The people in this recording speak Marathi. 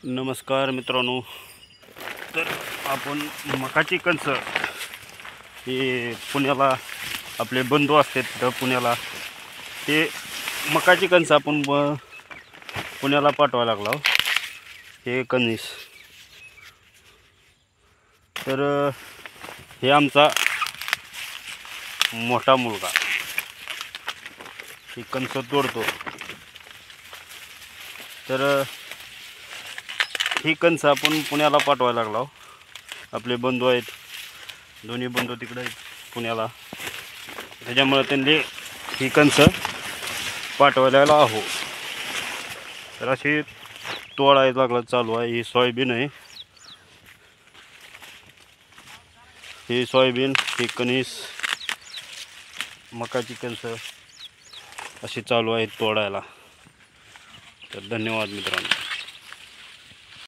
नमस्कार मित्रांनो, तर आपण मकाची कणस हे पुण्याला आपले बंधू असतात तर पुण्याला ते मकाची कणस आपण पुण्याला पाठवायला लागलो. हे कणीस तर हे आमचा मोठा मुलगा ही कणस तोडतो. तर ही कणस आपण पुण्याला पाठवायला लागलो. आपले बंधू आहेत, दोन्ही बंधू तिकडे आहेत पुण्याला, त्याच्यामुळे त्यांनी ही कणस पाठवायला आहो. तर अशी तोडायला लागला चालू आहे. ही सोयाबीन आहे, ही सोयाबीन, ही कणीस, मकाची कणस अशी चालू आहे तोडायला. तर धन्यवाद मित्रांनो.